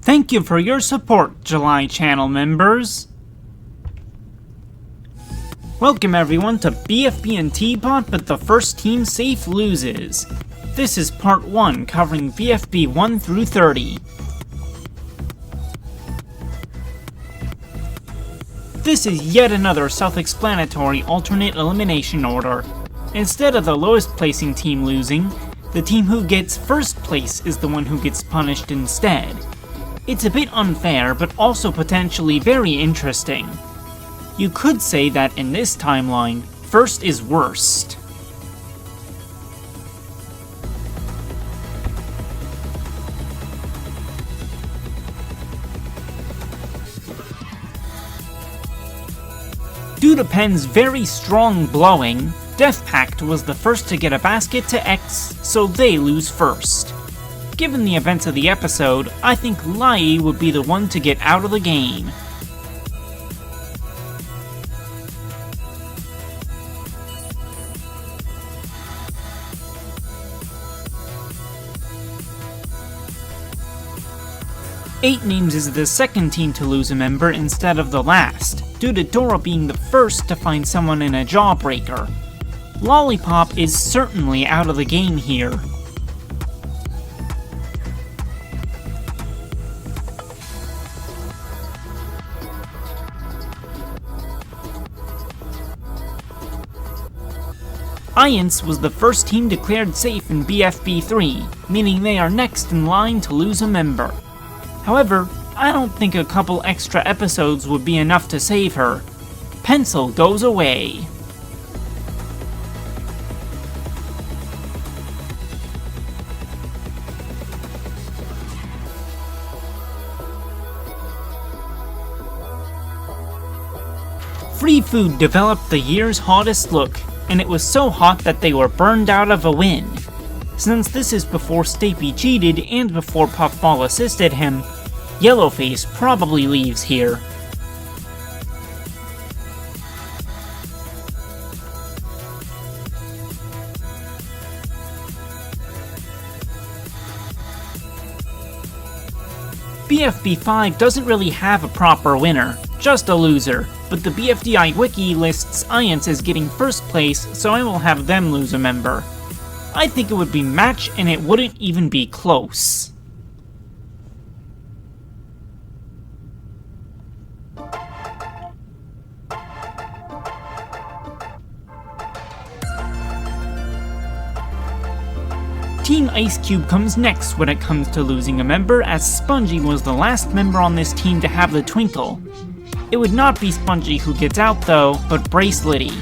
Thank you for your support, July channel members. Welcome everyone to BFB And TPOT, but the first team safe loses. This is part 1, covering BFB 1 through 30. This is yet another self-explanatory alternate elimination order. Instead of the lowest placing team losing, the team who gets first place is the one who gets punished instead. It's a bit unfair, but also potentially very interesting. You could say that in this timeline, first is worst. Due to Pen's very strong blowing, Death Pact was the first to get a basket to X, so they lose first. Given the events of the episode, I think Lite would be the one to get out of the game. Eight Names is the second team to lose a member instead of the last, due to Dora being the first to find someone in a jawbreaker. Lollipop is certainly out of the game here. Iance was the first team declared safe in BFB 3, meaning they are next in line to lose a member. However, I don't think a couple extra episodes would be enough to save her. Pencil goes away. Free Food developed the year's hottest look, and it was so hot that they were burned out of a win. Since this is before Stapy cheated and before Puffball assisted him, Yellowface probably leaves here. BFB 5 doesn't really have a proper winner, just a loser, but the BFDI wiki lists Iance as getting first place, so I will have them lose a member. I think it would be match and it wouldn't even be close. Team Ice Cube comes next when it comes to losing a member, as Spongy was the last member on this team to have the Twinkle. It would not be Spongy who gets out though, but Bracelety.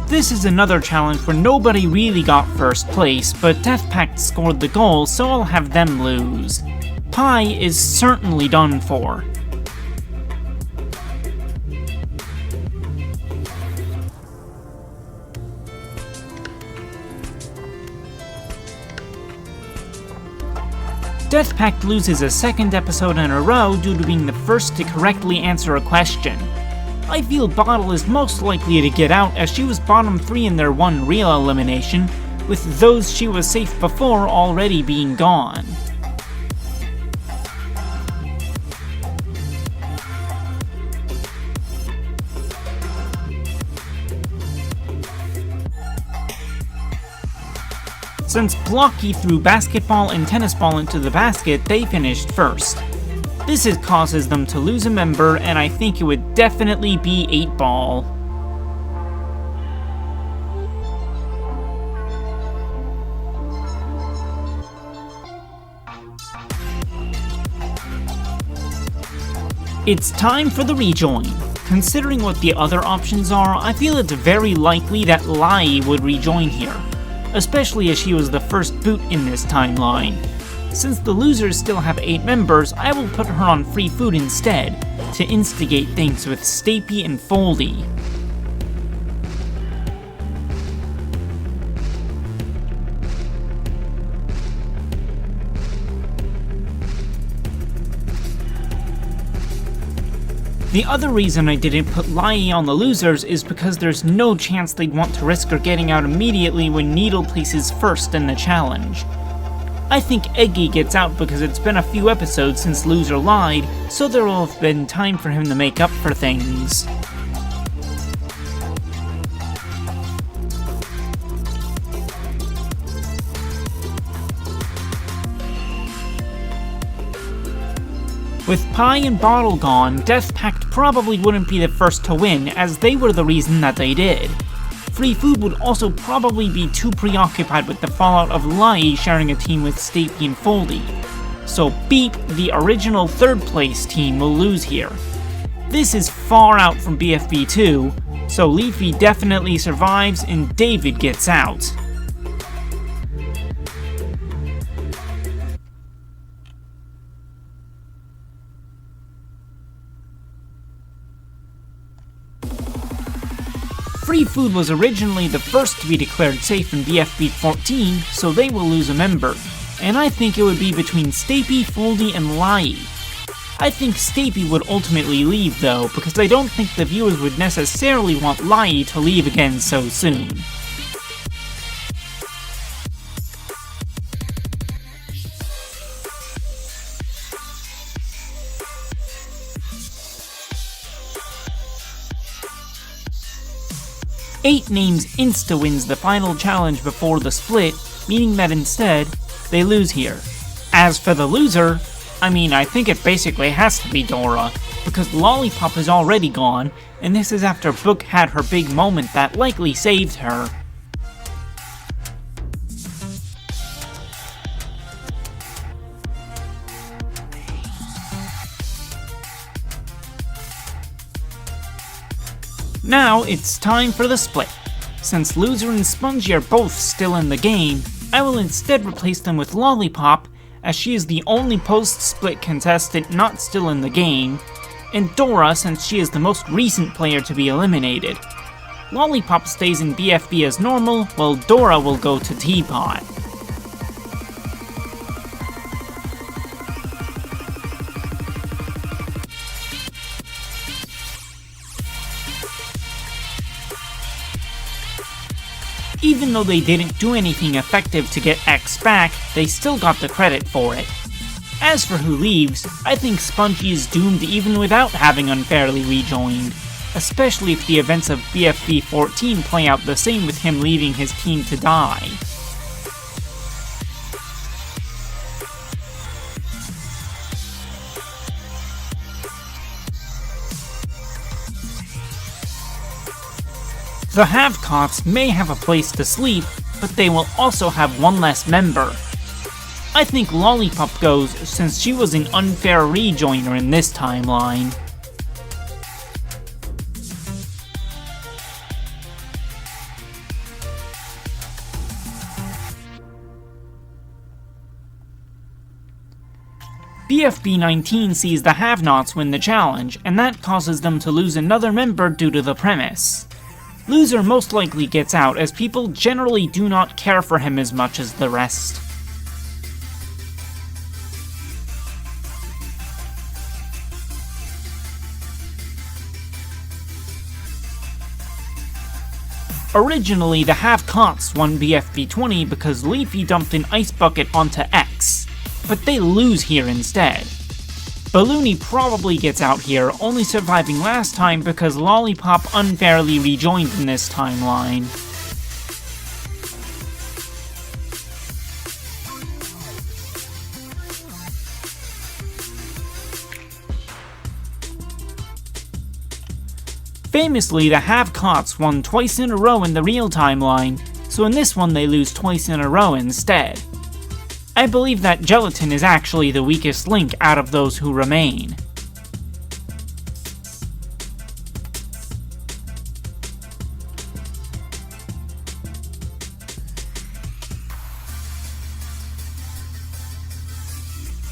This is another challenge where nobody really got first place, but Death Pact scored the goal, so I'll have them lose. Pie is certainly done for. Death Pact loses a second episode in a row due to being the first to correctly answer a question. I feel Bottle is most likely to get out, as she was bottom 3 in their one real elimination, with those she was safe before already being gone. Since Blocky threw basketball and tennis ball into the basket, they finished first. This causes them to lose a member, and I think it would definitely be 8-Ball. It's time for the rejoin. Considering what the other options are, I feel it's very likely that Lite would rejoin here, especially as she was the first boot in this timeline. Since the losers still have 8 members, I will put her on Free Food instead, to instigate things with Stapy and Foldy. The other reason I didn't put Lite on the losers is because there's no chance they'd want to risk her getting out immediately when Needle places first in the challenge. I think Eggy gets out because it's been a few episodes since Loser lied, so there will have been time for him to make up for things. With Pie and Bottle gone, Death Pact probably wouldn't be the first to win, as they were the reason that they did. Free Food would also probably be too preoccupied with the fallout of Lite sharing a team with Stapy and Foldy. So Beep, the original third place team, will lose here. This is far out from BFB 2, so Leafy definitely survives and David gets out. Free Food was originally the first to be declared safe in BFB 14, so they will lose a member. And I think it would be between Stapy, Foldy, and Lite. I think Stapy would ultimately leave though, because I don't think the viewers would necessarily want Lite to leave again so soon. Eight Names insta-wins the final challenge before the split, meaning that instead, they lose here. As for the loser, I think it basically has to be Dora, because Lollipop is already gone, and this is after Book had her big moment that likely saved her. Now it's time for the split. Since Loser and Spongy are both still in the game, I will instead replace them with Lollipop, as she is the only post-split contestant not still in the game, and Dora since she is the most recent player to be eliminated. Lollipop stays in BFB as normal, while Dora will go to TPOT. Even though they didn't do anything effective to get X back, they still got the credit for it. As for who leaves, I think Spongy is doomed even without having unfairly rejoined, especially if the events of BFB 14 play out the same with him leaving his team to die. The Have-Cots may have a place to sleep, but they will also have one less member. I think Lollipop goes since she was an unfair rejoiner in this timeline. BFB 19 sees the Have-Nots win the challenge, and that causes them to lose another member due to the premise. Loser most likely gets out, as people generally do not care for him as much as the rest. Originally, the Have-Cots won BFB 20 because Leafy dumped an ice bucket onto X, but they lose here instead. Balloony probably gets out here, only surviving last time because Lollipop unfairly rejoined in this timeline. Famously, the Have-Cots won twice in a row in the real timeline, so in this one they lose twice in a row instead. I believe that Gelatin is actually the weakest link out of those who remain.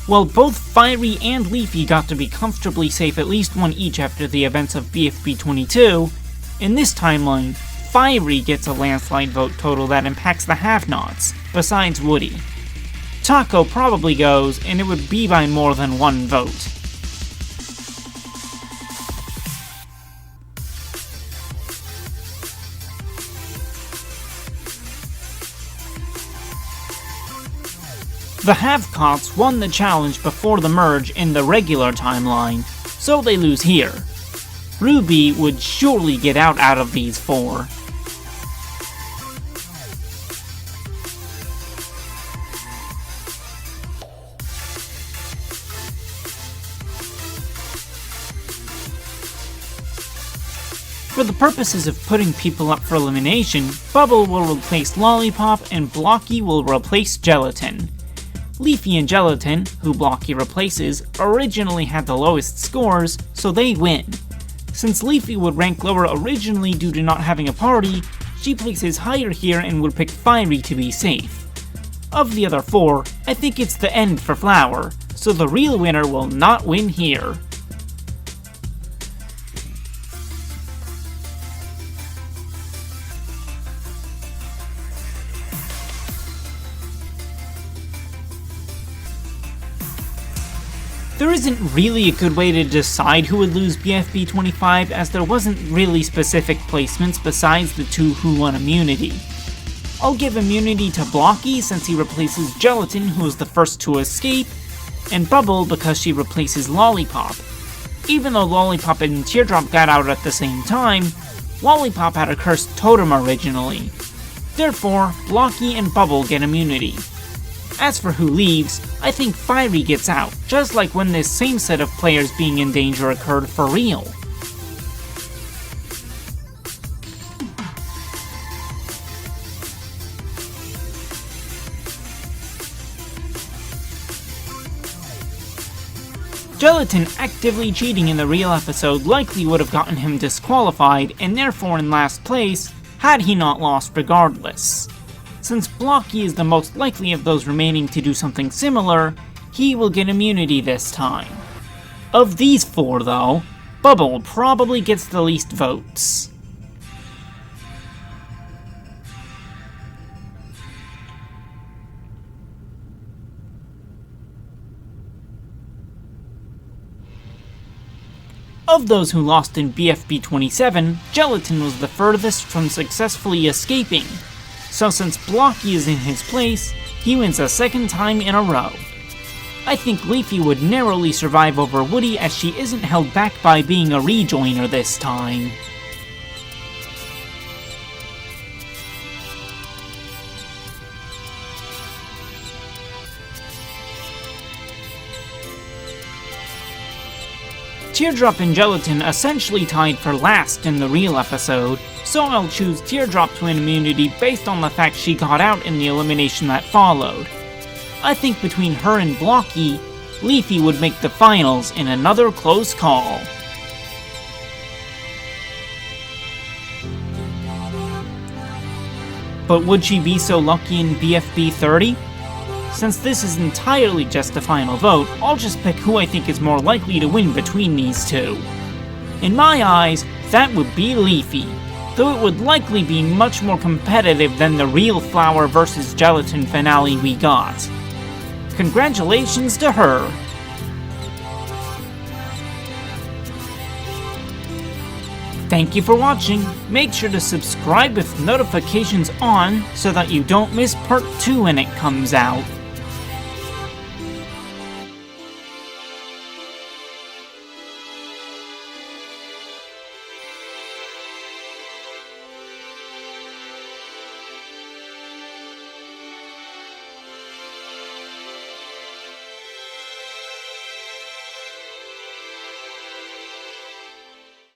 While both Fiery and Leafy got to be comfortably safe at least one each after the events of BFB 22, in this timeline, Fiery gets a landslide vote total that impacts the Have-Nots, besides Woody. Taco probably goes, and it would be by more than one vote. The Have-Cots won the challenge before the merge in the regular timeline, so they lose here. Ruby would surely get out of these 4. For the purposes of putting people up for elimination, Bubble will replace Lollipop and Blocky will replace Gelatin. Leafy and Gelatin, who Blocky replaces, originally had the lowest scores, so they win. Since Leafy would rank lower originally due to not having a party, she places higher here and would pick Fiery to be safe. Of the other 4, I think it's the end for Flower, so the real winner will not win here. There isn't really a good way to decide who would lose BFB 25 as there wasn't really specific placements besides the 2 who won immunity. I'll give immunity to Blocky since he replaces Gelatin, who was the first to escape, and Bubble because she replaces Lollipop. Even though Lollipop and Teardrop got out at the same time, Lollipop had a cursed totem originally. Therefore, Blocky and Bubble get immunity. As for who leaves, I think Fiery gets out, just like when this same set of players being in danger occurred for real. Gelatin actively cheating in the real episode likely would have gotten him disqualified and therefore in last place, had he not lost regardless. Since Blocky is the most likely of those remaining to do something similar, he will get immunity this time. Of these 4 though, Bubble probably gets the least votes. Of those who lost in BFB 27, Gelatin was the furthest from successfully escaping. So since Blocky is in his place, he wins a second time in a row. I think Leafy would narrowly survive over Woody as she isn't held back by being a rejoiner this time. Teardrop and Gelatin essentially tied for last in the real episode, so I'll choose Teardrop to win immunity based on the fact she got out in the elimination that followed. I think between her and Blocky, Leafy would make the finals in another close call. But would she be so lucky in BFB 30? Since this is entirely just a final vote, I'll just pick who I think is more likely to win between these 2. In my eyes, that would be Leafy, though it would likely be much more competitive than the real Flower vs. Gelatin finale we got. Congratulations to her! Thank you for watching. Make sure to subscribe with notifications on so that you don't miss part 2 when it comes out.